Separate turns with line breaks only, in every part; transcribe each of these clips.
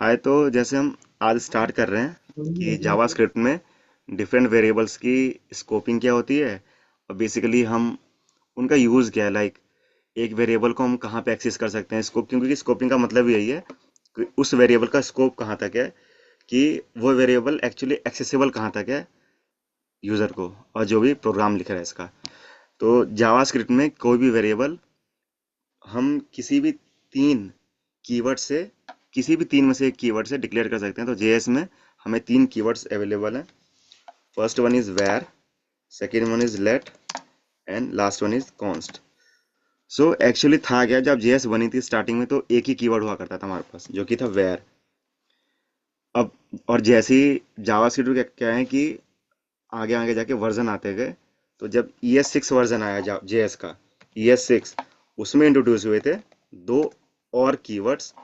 हाय, तो जैसे हम आज स्टार्ट कर रहे हैं कि जावास्क्रिप्ट में डिफरेंट वेरिएबल्स की स्कोपिंग क्या होती है, और बेसिकली हम उनका यूज़ क्या है। लाइक एक वेरिएबल को हम कहाँ पे एक्सेस कर सकते हैं, स्कोप, क्योंकि स्कोपिंग का मतलब यही है कि उस वेरिएबल का स्कोप कहाँ तक है, कि वो वेरिएबल एक्चुअली एक्सेसिबल कहाँ तक है यूज़र को, और जो भी प्रोग्राम लिख रहा है इसका। तो जावास्क्रिप्ट में कोई भी वेरिएबल हम किसी भी तीन कीवर्ड से किसी भी तीन में से एक कीवर्ड से डिक्लेयर कर सकते हैं। तो जेएस में हमें तीन कीवर्ड्स अवेलेबल हैं। First one is var, second one is let, and last one is const. So actually था क्या, जब जेएस बनी थी स्टार्टिंग में तो एक ही कीवर्ड हुआ करता था हमारे पास, जो कि था वेर। अब और जैसे ही जावास्क्रिप्ट क्या क्या है कि आगे आगे जाके वर्जन आते गए, तो जब ES6 वर्जन आया जेएस का, ES6, उसमें इंट्रोड्यूस हुए थे दो और कीवर्ड्स,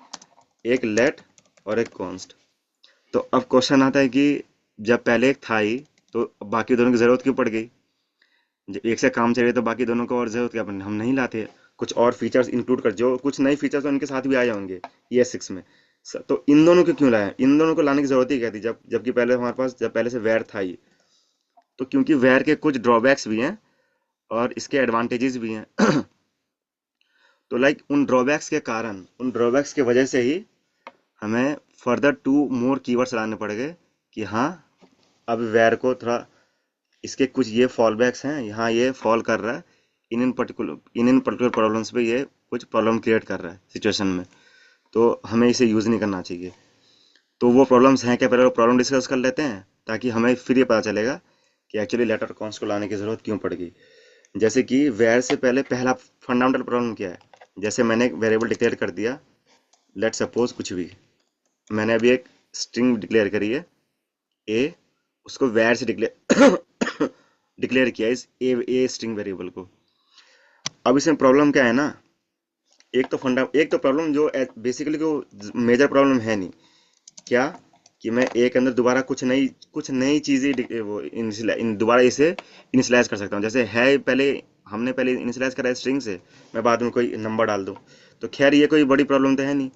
एक लेट और एक कॉन्स्ट। तो अब क्वेश्चन आता है कि जब पहले एक था ही, तो बाकी दोनों की जरूरत क्यों पड़ गई। जब एक से काम चलिए तो बाकी दोनों को और जरूरत क्या पड़ी, हम नहीं लाते कुछ और फीचर्स इंक्लूड कर, जो कुछ नए फीचर्स तो इनके साथ भी आ जाएंगे ES6 में। तो इन दोनों को क्यों लाया, इन दोनों को लाने की जरूरत ही क्या थी, जबकि पहले हमारे पास, जब पहले से वेर था ही। तो क्योंकि वेर के कुछ ड्रॉबैक्स भी हैं और इसके एडवांटेजेस भी हैं। तो लाइक उन ड्रॉबैक्स की वजह से ही हमें फर्दर टू मोर कीवर्ड्स लाने पड़ गए कि हाँ, अब वेर को थोड़ा, इसके कुछ ये फॉल बैक्स हैं, यहाँ ये फॉल कर रहा है, इन इन पर्टिकुलर प्रॉब्लम्स पे ये कुछ प्रॉब्लम क्रिएट कर रहा है सिचुएशन में, तो हमें इसे यूज़ नहीं करना चाहिए। तो वो प्रॉब्लम्स हैं क्या, पहले वो प्रॉब्लम डिस्कस कर लेते हैं, ताकि हमें फिर ये पता चलेगा कि एक्चुअली लेटर कॉन्स को लाने की ज़रूरत क्यों पड़ गई। जैसे कि वेर से पहले पहला फंडामेंटल प्रॉब्लम क्या है। जैसे मैंने एक वेरिएबल डिक्लेयर कर दिया, लेट सपोज कुछ भी, मैंने अभी एक स्ट्रिंग डिक्लेयर करी है ए, उसको वैर से डिक्लेयर डिक्लेयर किया इस ए स्ट्रिंग वेरिएबल को। अब इसमें प्रॉब्लम क्या है ना, एक तो प्रॉब्लम जो बेसिकली जो मेजर प्रॉब्लम है नहीं, क्या, कि मैं ए के अंदर दोबारा कुछ नई चीजें वो दोबारा इसे इनिशियलाइज कर सकता हूँ। जैसे है पहले, हमने पहले इनिशियलाइज करा है स्ट्रिंग से, मैं बाद में कोई नंबर डाल दूँ। तो खैर ये कोई बड़ी प्रॉब्लम तो है नहीं।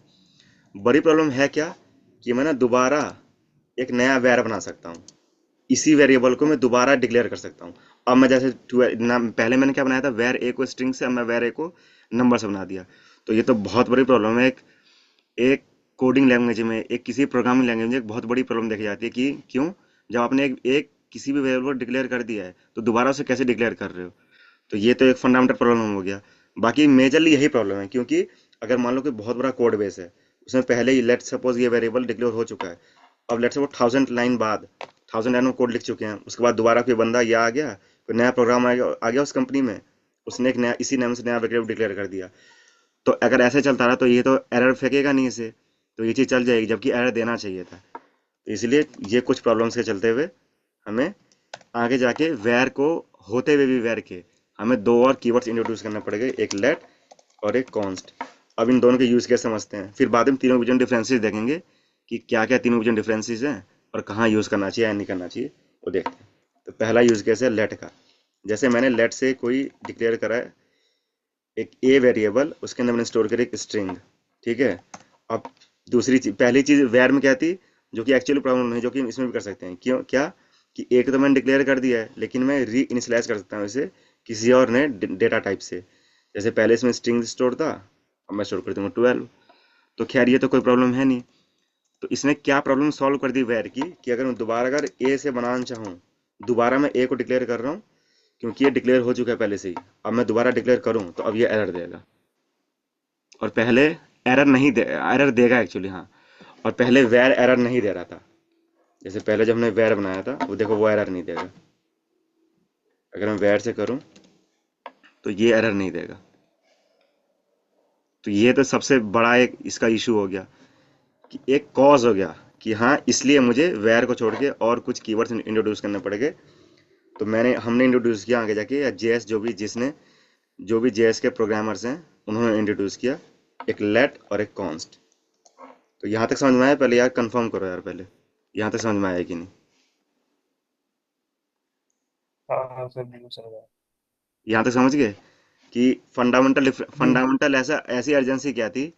बड़ी प्रॉब्लम है क्या, कि मैं ना दोबारा एक नया वैर बना सकता हूँ, इसी वेरिएबल को मैं दोबारा डिक्लेयर कर सकता हूँ। अब मैं जैसे पहले मैंने क्या बनाया था, वेर ए को स्ट्रिंग से, अब मैं वेर ए को नंबर से बना दिया। तो ये तो बहुत बड़ी प्रॉब्लम है। एक एक कोडिंग लैंग्वेज में, एक किसी प्रोग्रामिंग लैंग्वेज में एक बहुत बड़ी प्रॉब्लम देखी जाती है कि क्यों, जब आपने एक किसी भी वेरिएबल डिक्लेयर कर दिया है तो दोबारा उसे कैसे डिक्लेयर कर रहे हो। तो ये तो एक फंडामेंटल प्रॉब्लम हो गया। बाकी मेजरली यही प्रॉब्लम है, क्योंकि अगर मान लो कि बहुत बड़ा कोड बेस है, उसमें पहले ही लेट सपोज ये वेरिएबल डिक्लेयर हो चुका है, अब लेट सपोज 1000 लाइन बाद, 1000 लाइन में कोड लिख चुके हैं, उसके बाद दोबारा कोई बंदा ये आ गया, कोई नया प्रोग्राम आ गया उस कंपनी में, उसने एक नया इसी नाम से नया वेरिएबल डिक्लेयर कर दिया। तो अगर ऐसे चलता रहा तो ये तो एरर फेंकेगा नहीं इसे, तो ये चीज़ चल जाएगी, जबकि एरर देना चाहिए था। तो इसलिए ये कुछ प्रॉब्लम्स के चलते हुए हमें आगे जाके वेर को, होते हुए भी वेर के, हमें दो और कीवर्ड्स इंट्रोड्यूस करना पड़ेगा, एक लेट और एक कॉन्स्ट। अब इन दोनों के यूज केस समझते हैं, फिर बाद में तीनों विजन डिफरेंसेस देखेंगे कि क्या क्या तीनों विजन डिफरेंसेस हैं और कहाँ यूज करना चाहिए या नहीं करना चाहिए, वो देखते हैं। तो पहला यूज केस है लेट का। जैसे मैंने लेट से कोई डिक्लेयर करा है एक ए वेरिएबल, उसके अंदर मैंने स्टोर करी एक स्ट्रिंग, ठीक है। अब दूसरी चीज, पहली चीज वेर में क्या थी, जो कि एक्चुअली प्रॉब्लम नहीं, जो कि इसमें भी कर सकते हैं, क्यों क्या, कि एक तो मैंने डिक्लेयर कर दिया है, लेकिन मैं री इनिशियलाइज कर सकता हूँ इसे किसी और ने डेटा टाइप से। जैसे पहले इसमें स्ट्रिंग स्टोर था, अब मैं स्टोर कर दूंगा 12। तो खैर ये तो कोई प्रॉब्लम है नहीं। तो इसने क्या प्रॉब्लम सॉल्व कर दी वेर की, कि अगर मैं दोबारा अगर ए से बनाना चाहूँ, दोबारा मैं ए को डिक्लेयर कर रहा हूँ, क्योंकि ये डिक्लेयर हो चुका है पहले से ही, अब मैं दोबारा डिक्लेयर करूँ तो अब ये एरर देगा। और पहले एरर देगा एक्चुअली, हाँ। और पहले वेर एरर नहीं दे रहा था। जैसे पहले जब हमने वेर बनाया था, वो देखो वो एरर नहीं देगा। अगर मैं वेर से करूं तो ये एरर नहीं देगा। तो ये तो सबसे बड़ा एक इसका इशू हो गया, कि एक कॉज हो गया कि हाँ, इसलिए मुझे वेर को छोड़ के और कुछ कीवर्ड्स इंट्रोड्यूस करने पड़ेंगे। तो हमने इंट्रोड्यूस किया आगे जाके, या जेएस जो भी जेएस के प्रोग्रामर्स हैं, उन्होंने इंट्रोड्यूस किया एक लेट और एक कॉन्स्ट। तो यहाँ तक समझ में आया, पहले यार कंफर्म करो यार पहले, यहाँ तक समझ में आया कि नहीं।
हाँ हाँ सर, बिल्कुल सर बात।
यहाँ तक समझ गए कि फंडामेंटल
हम्म।
फंडामेंटल ऐसी अर्जेंसी क्या थी,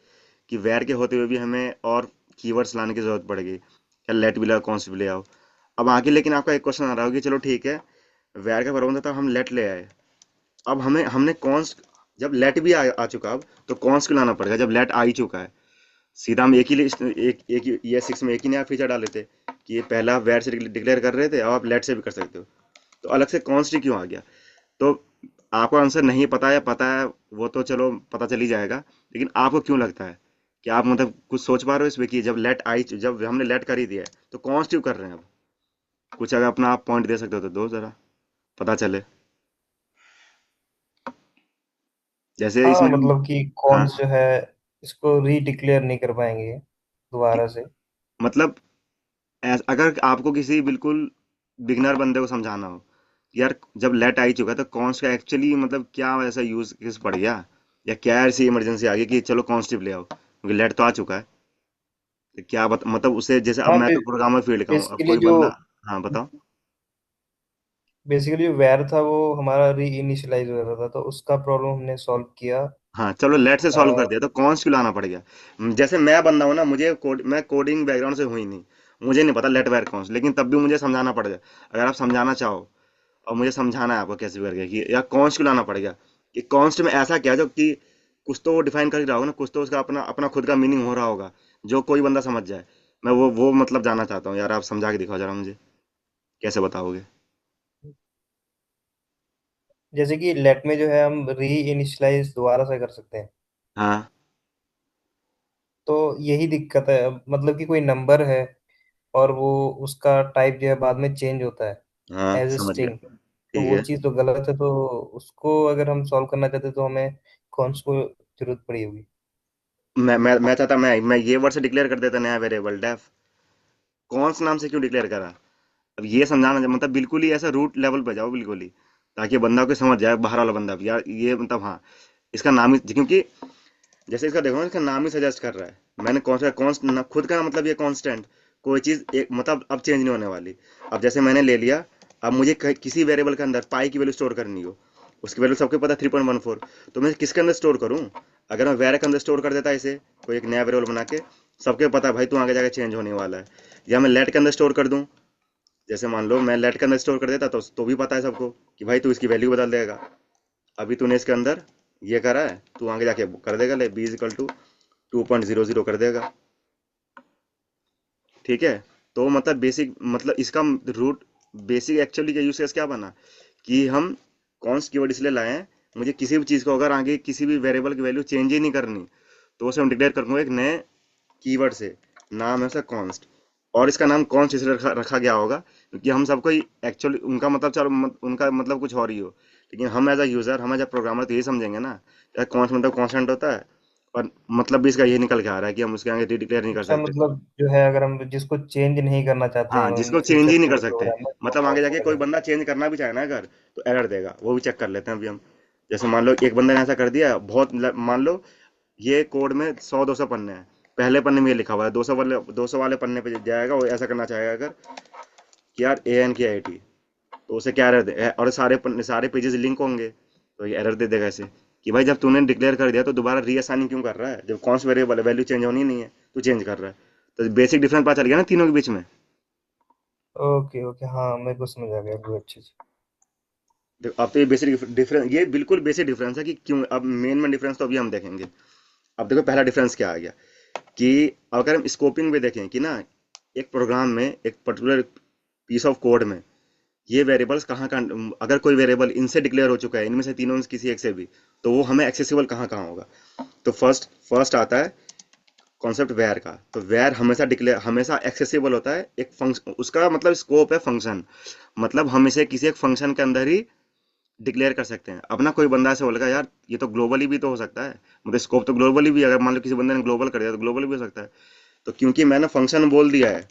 कि वैर के होते हुए भी हमें और कीवर्ड्स लाने की जरूरत पड़ेगी, या लेट भी लाओ कॉन्स्ट भी ले आओ। अब आगे लेकिन आपका एक क्वेश्चन आ रहा होगा कि चलो ठीक है, वैर का प्रबंध था, हम लेट ले आए। अब हमें हमने कॉन्स्ट, जब लेट भी आ चुका, अब तो कॉन्स्ट क्यों लाना पड़ेगा जब लेट आ ही चुका है? सीधा हम एक ही लिस्ट, एक ये सिक्स में एक ही नया फीचर डाल लेते कि ये पहला आप वैर से डिक्लेयर कर रहे थे, अब आप लेट से भी कर सकते हो। तो अलग से कॉन्स्ट ही क्यों आ गया? तो आपको आंसर नहीं पता है, पता है वो तो चलो पता चल ही जाएगा, लेकिन आपको क्यों लगता है कि आप मतलब कुछ सोच पा रहे हो इसमें कि जब लेट आई, जब हमने लेट कर ही दिया है तो कॉन्स्ट क्यों कर रहे हैं अब? कुछ अगर अपना आप पॉइंट दे सकते हो तो दो जरा, पता चले। जैसे
हाँ
इसमें
मतलब कि
हाँ,
कॉन्स जो है इसको रीडिक्लेयर नहीं कर पाएंगे
कि-
दोबारा से।
मतलब अगर आपको किसी बिल्कुल बिगनर बंदे को समझाना हो कि यार जब लेट आ ही चुका है तो कॉन्स्ट का एक्चुअली मतलब क्या ऐसा यूज किस पड़ गया, या क्या ऐसी इमरजेंसी आ गई कि चलो कॉन्स्टिप ले आओ क्योंकि लेट तो आ चुका है, तो क्या मतलब उसे, जैसे अब
हाँ
मैं तो प्रोग्रामर फील्ड का हूँ, अब
बेसिकली
कोई
जो
बंदा। हाँ बताओ।
बेसिकली जो वैर था वो हमारा री इनिशियलाइज हो रहा था, तो उसका प्रॉब्लम हमने सॉल्व किया।
हाँ चलो लेट से सॉल्व कर दिया तो कॉन्स्ट क्यों लाना पड़ गया? जैसे मैं बंदा हूँ ना, मैं कोडिंग बैकग्राउंड से हुई नहीं, मुझे नहीं पता लेट वेर कॉन्स्ट, लेकिन तब भी मुझे समझाना पड़ जाए। अगर आप समझाना चाहो और मुझे समझाना है आपको कैसे भी करके कि यार कॉन्स्ट क्यों लाना पड़ेगा, कि कॉन्स्ट में ऐसा क्या जो कि कुछ तो वो डिफाइन कर ही रहा होगा ना, कुछ तो उसका अपना अपना खुद का मीनिंग हो रहा होगा जो कोई बंदा समझ जाए। मैं वो मतलब जानना चाहता हूँ यार, आप समझा के दिखाओ जरा मुझे, कैसे बताओगे?
जैसे कि लेट में जो है हम री इनिशियलाइज दोबारा से कर सकते हैं।
हाँ
तो यही दिक्कत है, मतलब कि कोई नंबर है और वो उसका टाइप जो है बाद में चेंज होता है
हाँ
एज ए
समझ
स्ट्रिंग।
गया।
तो
ठीक
वो
है।
चीज़ तो गलत है, तो उसको अगर हम सॉल्व करना चाहते तो हमें कॉन्स को जरूरत पड़ी होगी।
मैं चाहता, मैं ये वर्ड से डिक्लेयर कर देता नया वेरिएबल डेफ, कौन से नाम से क्यों डिक्लेयर करा? अब ये समझाना मतलब बिल्कुल ही ऐसा रूट लेवल पे जाओ बिल्कुल ही, ताकि बंदा को समझ जाए, बाहर वाला बंदा भी यार ये मतलब हाँ, इसका नाम ही, क्योंकि जैसे इसका देखो ना, इसका नाम ही सजेस्ट कर रहा है, मैंने कौन सा खुद का मतलब ये कांस्टेंट, कोई चीज एक मतलब अब चेंज नहीं होने वाली। अब जैसे मैंने ले लिया, अब मुझे किसी वेरिएबल के अंदर पाई की वैल्यू स्टोर करनी हो, उसकी वैल्यू सबको पता 3.14, तो मैं किसके अंदर स्टोर करूं? अगर मैं वेर के अंदर स्टोर कर देता इसे, कोई एक नया वेरिएबल बना के, सबके पता है भाई तू आगे जाके चेंज होने वाला है। या मैं लेट के अंदर स्टोर कर दूं, जैसे मान लो मैं लेट के अंदर स्टोर कर देता तो भी पता है सबको कि भाई तू इसकी वैल्यू बदल देगा। अभी तूने इसके अंदर ये करा है, तू आगे जाके कर देगा, ले बी इज इक्वल टू 2.00 कर देगा। ठीक है। तो मतलब बेसिक मतलब इसका रूट, बेसिक एक्चुअली का यूज केस क्या बना कि हम कॉन्स्ट कीवर्ड इसलिए लाए हैं, मुझे किसी भी चीज को अगर आगे किसी भी वेरिएबल की वैल्यू चेंज ही नहीं करनी, तो उसे हम डिक्लेयर करूंगा एक नए कीवर्ड से, नाम है उसका कॉन्स्ट। और इसका नाम कॉन्स्ट इसलिए रखा गया होगा क्योंकि हम सबको एक्चुअली उनका मतलब चलो उनका मतलब कुछ और ही हो, लेकिन हम एज अ यूजर, हम एज अ प्रोग्रामर तो यही समझेंगे ना, यार कॉन्स्ट मतलब कॉन्स्टेंट होता है, और मतलब भी इसका ये निकल के आ रहा है कि हम उसके आगे डिक्लेयर नहीं कर
अच्छा
सकते।
मतलब जो है अगर हम जिसको चेंज नहीं करना चाहते
हाँ
हैं इन
जिसको चेंज
फ्यूचर
ही नहीं कर
कोई
सकते,
प्रोग्राम में, तो
मतलब
वो
आगे
उसको
जाके
कर
कोई
सकते
बंदा चेंज करना भी चाहे ना अगर, तो एरर देगा, वो भी चेक कर लेते हैं अभी हम। जैसे मान लो एक बंदे ने ऐसा कर दिया बहुत मान लो ये कोड में 100-200 पन्ने हैं, पहले पन्ने में ये लिखा हुआ है 200 वाले पन्ने पे जाएगा, वो ऐसा करना चाहेगा अगर कि यार ANKIT, तो उसे क्या एरर दे, और सारे पेजेस लिंक होंगे, तो ये एरर दे देगा ऐसे कि भाई जब तूने डिक्लेयर कर दिया तो दोबारा रीअसाइनिंग क्यों कर रहा है, जब कौन सा वेरिएबल है वैल्यू चेंज होनी नहीं है, तू चेंज कर रहा है। तो बेसिक डिफरेंस पता चल गया ना तीनों के बीच में।
ओके ओके, हाँ मेरे को समझ आ गया बहुत अच्छे से।
देखो अब तो ये बेसिक डिफरेंस, ये बिल्कुल बेसिक डिफरेंस है कि क्यों, अब मेन डिफरेंस तो अभी हम देखेंगे। अब देखो पहला डिफरेंस क्या आ गया कि अगर हम स्कोपिंग में देखें कि ना, एक प्रोग्राम में एक पर्टिकुलर पीस ऑफ कोड में ये वेरिएबल्स कहाँ कहाँ, अगर कोई वेरिएबल इनसे डिक्लेयर हो चुका है, इनमें से तीनों में से किसी एक से भी, तो वो हमें एक्सेसिबल कहाँ कहाँ होगा। तो फर्स्ट फर्स्ट आता है कॉन्सेप्ट वेयर का। तो वेयर हमेशा डिक्लेयर, हमेशा एक्सेसिबल होता है एक फंक्शन, उसका मतलब स्कोप है फंक्शन, मतलब हम इसे किसी एक फंक्शन के अंदर ही डिक्लेयर कर सकते हैं। अब ना कोई बंदा ऐसे बोलेगा यार ये तो ग्लोबली भी तो हो सकता है, मतलब स्कोप तो ग्लोबली भी, अगर मान लो किसी बंदे ने ग्लोबल कर दिया तो ग्लोबली भी हो सकता है। तो क्योंकि मैंने फंक्शन बोल दिया है,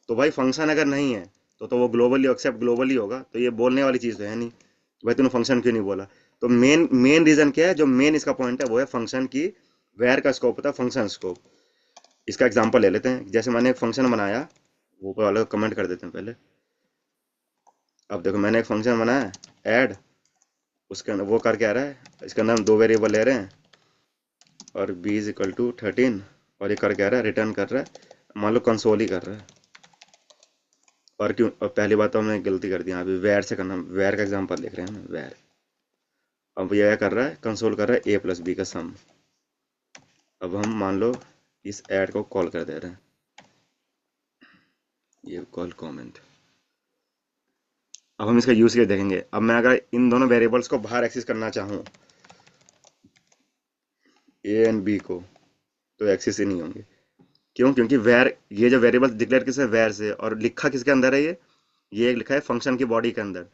तो भाई फंक्शन अगर नहीं है तो वो ग्लोबली एक्सेप्ट ग्लोबली होगा, तो ये बोलने वाली चीज़ तो है नहीं, तो भाई तूने फंक्शन क्यों नहीं बोला? तो मेन मेन रीजन क्या है, जो मेन इसका पॉइंट है वो है फंक्शन की, वेयर का स्कोप होता है फंक्शन स्कोप। इसका एग्जांपल ले लेते हैं, जैसे मैंने एक फंक्शन बनाया, वो ऊपर वाला कमेंट कर देते हैं पहले। अब देखो मैंने एक फंक्शन बनाया ऐड, उसके अंदर वो कर क्या रहा है, इसके अंदर हम दो वेरिएबल ले रहे हैं और b इज इक्वल टू 13, और ये कर क्या रहा है, रिटर्न कर रहा है मान लो कंसोल ही कर रहा है। और क्यों, और पहली बात तो हमने गलती कर दी, यहाँ पे वेर से करना, वेर का एग्जांपल देख रहे हैं ना, वेर। अब ये क्या कर रहा है, कंसोल कर रहा है a प्लस बी का सम। अब हम मान लो इस ऐड को कॉल कर दे रहे हैं, ये कॉल कमेंट। अब हम इसका यूज केस देखेंगे। अब मैं अगर इन दोनों वेरिएबल्स को बाहर एक्सेस करना चाहूँ, ए एंड बी को, तो एक्सेस ही नहीं होंगे। क्यों? क्योंकि वेर, ये जो वेरिएबल डिक्लेयर किससे, वेर से, और लिखा किसके अंदर है ये लिखा है फंक्शन की बॉडी के अंदर।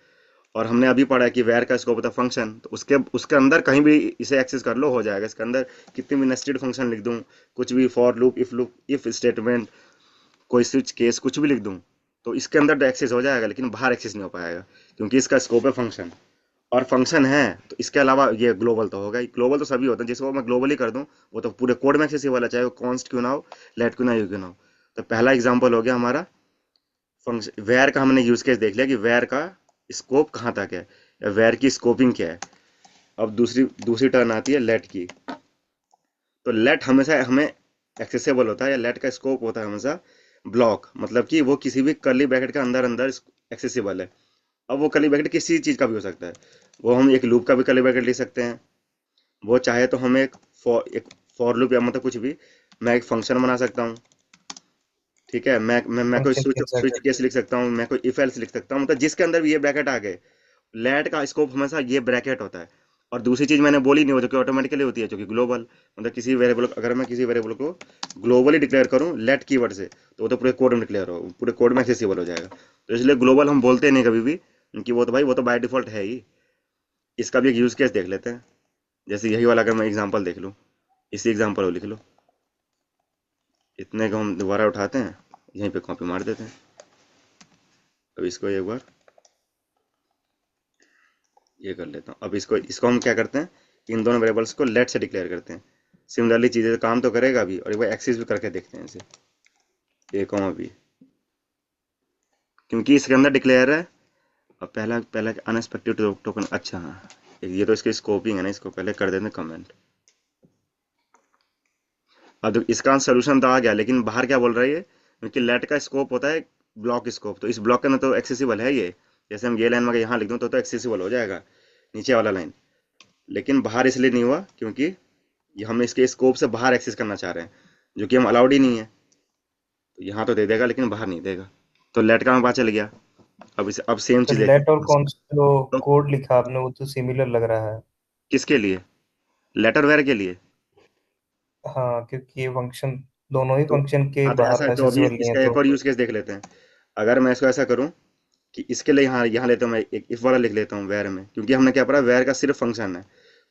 और हमने अभी पढ़ा है कि वेर का स्कोप होता है फंक्शन, तो उसके उसके अंदर कहीं भी इसे एक्सेस कर लो, हो जाएगा। इसके अंदर कितनी भी नेस्टेड फंक्शन लिख दूं, कुछ भी फॉर लूप, इफ स्टेटमेंट, कोई स्विच केस, कुछ भी लिख दूं, तो इसके अंदर एक्सेस हो जाएगा, लेकिन बाहर एक्सेस नहीं हो पाएगा, क्योंकि इसका स्कोप है फंक्शन। और फंक्शन है तो इसके अलावा ये ग्लोबल तो होगा ही, ग्लोबल तो सभी होते हैं, जिसको मैं ग्लोबल ही कर दूं वो तो पूरे कोड में एक्सेसिबल है, चाहे वो कॉन्स्ट क्यों ना हो, लेट क्यों ना, यू क्यों ना हो। तो पहला एग्जांपल हो गया हमारा फंक्शन वेर का। हमने यूज केस देख लिया कि वेर का स्कोप कहाँ तक है, या वेर की स्कोपिंग क्या है। अब दूसरी दूसरी टर्न आती है लेट की। तो लेट हमेशा हमें एक्सेसिबल होता है, या लेट का स्कोप होता है हमेशा ब्लॉक, मतलब कि वो किसी भी कर्ली ब्रैकेट के अंदर अंदर एक्सेसिबल है। अब वो कर्ली ब्रैकेट किसी चीज का भी हो सकता है, वो हम एक लूप का भी कर्ली ब्रैकेट लिख सकते हैं, वो चाहे तो हम एक फॉर लूप, या मतलब कुछ भी, मैं एक फंक्शन बना सकता हूँ। ठीक है, मैं कोई
फंक्शन
स्विच
के साथ
स्विच केस लिख सकता हूँ, मैं कोई इफ एल्स लिख सकता हूँ, मतलब जिसके अंदर भी ये ब्रैकेट आ गए। लेट का स्कोप हमेशा ये ब्रैकेट होता है। और दूसरी चीज मैंने बोली नहीं, वो जो कि ऑटोमेटिकली होती है, जो कि ग्लोबल, मतलब किसी वेरिएबल, अगर मैं किसी वेरिएबल को ग्लोबली डिक्लेयर करूं लेट कीवर्ड से, तो वो तो पूरे कोड में डिक्लेयर हो, पूरे कोड में एक्सेसिबल हो जाएगा। तो इसलिए ग्लोबल हम बोलते नहीं कभी भी, क्योंकि वो तो भाई वो तो बाय डिफॉल्ट है ही। इसका भी एक यूज केस देख लेते हैं। जैसे यही वाला अगर मैं एग्जांपल देख लूं, इसी एग्जांपल को लिख लो, इतने को हम दोबारा उठाते हैं, यहीं पे कॉपी मार देते हैं। अब इसको एक बार ये कर लेता हूँ। अब इसको इसको हम क्या करते हैं, इन दोनों वेरिएबल्स को लेट से डिक्लेयर करते हैं। सिमिलरली चीजें काम तो करेगा भी, और एक बार एक्सेस भी करके देखते हैं इसे, ए कॉमा बी, क्योंकि इसके अंदर डिक्लेयर है। अब पहला पहला अनएक्सपेक्टेड टोकन, अच्छा हाँ, ये तो इसकी स्कोपिंग है ना, इसको पहले कर देते हैं कमेंट। अब देखो इसका सोल्यूशन तो आ गया, लेकिन बाहर क्या बोल रहा है ये, क्योंकि लेट का स्कोप होता है ब्लॉक स्कोप, तो इस ब्लॉक के अंदर तो एक्सेसिबल है ये। जैसे हम ये लाइन में यहाँ लिख दूँ तो एक्सेसिबल हो जाएगा, नीचे वाला लाइन। लेकिन बाहर इसलिए नहीं हुआ क्योंकि ये हम इसके स्कोप से बाहर एक्सेस करना चाह रहे हैं, जो कि हम अलाउड ही नहीं है। तो यहाँ तो दे देगा लेकिन बाहर नहीं देगा। तो लेट का हमें पता चल गया। अब इसे अब सेम
तो
चीज
लेट और
देखो।
कौन जो
तो
कोड लिखा आपने वो तो सिमिलर लग रहा है।
किसके लिए, लेटर वेयर के लिए।
हाँ, क्योंकि ये फंक्शन दोनों ही
तो
फंक्शन के
हाँ, तो
बाहर
ऐसा है, तो अभी
एक्सेसिबल नहीं है
इसका
तो।
एक और यूज केस देख लेते हैं। अगर मैं इसको ऐसा करूं कि इसके लिए यहाँ यहाँ लेता हूँ, मैं एक इफ वाला लिख लेता हूँ वेर में, क्योंकि हमने क्या पढ़ा, वेर का सिर्फ फंक्शन है।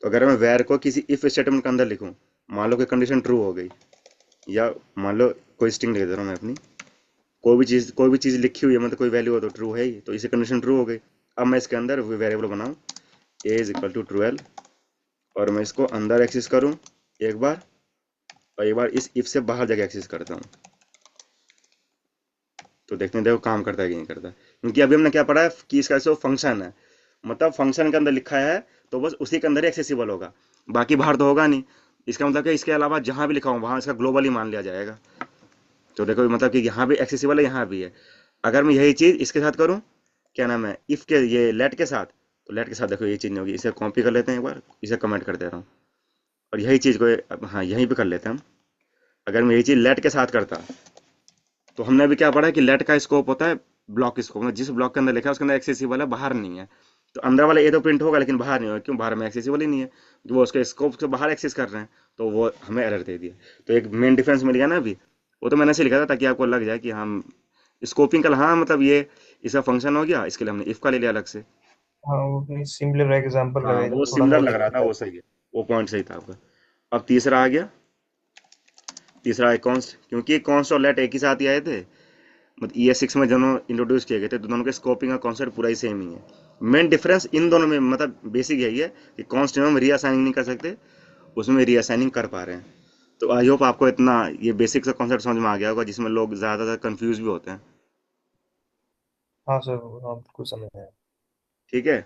तो अगर मैं वेर को किसी इफ स्टेटमेंट के अंदर लिखूं, मान लो कि कंडीशन ट्रू हो गई, या मान लो कोई स्ट्रिंग लिख दे रहा हूँ मैं अपनी, कोई भी चीज लिखी हुई है, मतलब कोई वैल्यू हो तो ट्रू है ही, तो इसे कंडीशन ट्रू हो गई। अब मैं इसके अंदर वेरिएबल बनाऊं, ए इज इक्वल टू 12, और मैं इसको अंदर एक्सेस करूं एक बार, और एक बार इस इफ से बाहर जाके एक्सेस करता हूँ। तो देखते हैं देखो काम करता है कि नहीं करता, क्योंकि अभी हमने क्या पढ़ा है कि इसका जो फंक्शन है, मतलब फंक्शन के अंदर लिखा है, तो बस उसी के अंदर ही एक्सेसिबल होगा, बाकी बाहर तो होगा नहीं। इसका मतलब कि इसके अलावा जहां भी लिखा हो वहां इसका ग्लोबल ही मान लिया जाएगा। तो देखो मतलब कि यहाँ भी एक्सेसिबल है, यहाँ भी है। अगर मैं यही चीज इसके साथ करूँ, क्या नाम है, इफ के ये लेट के साथ, तो लेट के साथ देखो ये चीज नहीं होगी। इसे कॉपी कर लेते हैं एक बार, इसे कमेंट कर दे रहा हूँ, और यही चीज को हाँ यहीं पे कर लेते हैं हम। अगर मैं यही चीज लेट के साथ करता, तो हमने अभी क्या पढ़ा है कि लेट का स्कोप होता है ब्लॉक स्कोप, मतलब जिस ब्लॉक के अंदर लिखा है उसके अंदर एक्सेसिबल है, बाहर नहीं है। तो अंदर वाला ए तो प्रिंट होगा लेकिन बाहर नहीं होगा, क्यों, बाहर में एक्सेसिबल ही नहीं है, तो वो उसके स्कोप से बाहर एक्सेस कर रहे हैं, तो वो हमें एरर दे दिया। तो एक मेन डिफरेंस मिल गया ना अभी। वो तो मैंने ऐसे लिखा था ताकि आपको लग जाए कि हम स्कोपिंग का, हाँ मतलब ये इसका फंक्शन हो गया, इसके लिए हमने इफ का ले लिया अलग से।
हाँ, वो अपनी सिमिलर एग्जांपल
हाँ
लगाई तो
वो
थोड़ा
सिमिलर
सा
लग रहा था,
दिक्कत है।
वो सही है, वो पॉइंट सही था आपका। अब तीसरा आ गया, तीसरा है कॉन्स्ट, क्योंकि कॉन्स्ट और लेट एक ही साथ ही आए थे, मतलब ES6 में दोनों इंट्रोड्यूस किए गए थे, तो दोनों के स्कोपिंग का कॉन्सेप्ट पूरा ही सेम ही है। मेन डिफरेंस इन दोनों में, मतलब बेसिक यही है कि कॉन्स्ट में हम रीअसाइनिंग नहीं कर सकते, उसमें रीअसाइनिंग कर पा रहे हैं। तो आई होप आपको इतना ये बेसिक सा कॉन्सेप्ट समझ में आ गया होगा, जिसमें लोग ज़्यादातर कंफ्यूज भी होते हैं।
हाँ सर, हाँ बिल्कुल समझ आया।
ठीक है,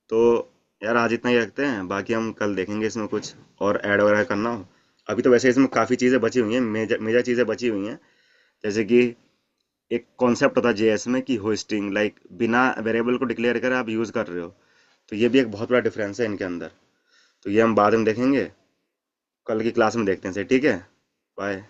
तो यार आज इतना ही रखते हैं, बाकी हम कल देखेंगे इसमें कुछ और ऐड वगैरह करना हो। अभी तो वैसे इसमें काफ़ी चीज़ें बची हुई हैं, मेजर मेजर चीज़ें बची हुई हैं। जैसे कि एक कॉन्सेप्ट होता है जेएस में कि होस्टिंग, लाइक बिना वेरिएबल को डिक्लेयर करे आप यूज कर रहे हो। तो ये भी एक बहुत बड़ा डिफरेंस है इनके अंदर। तो ये हम बाद में देखेंगे, कल की क्लास में देखते हैं, सही, ठीक है। बाय।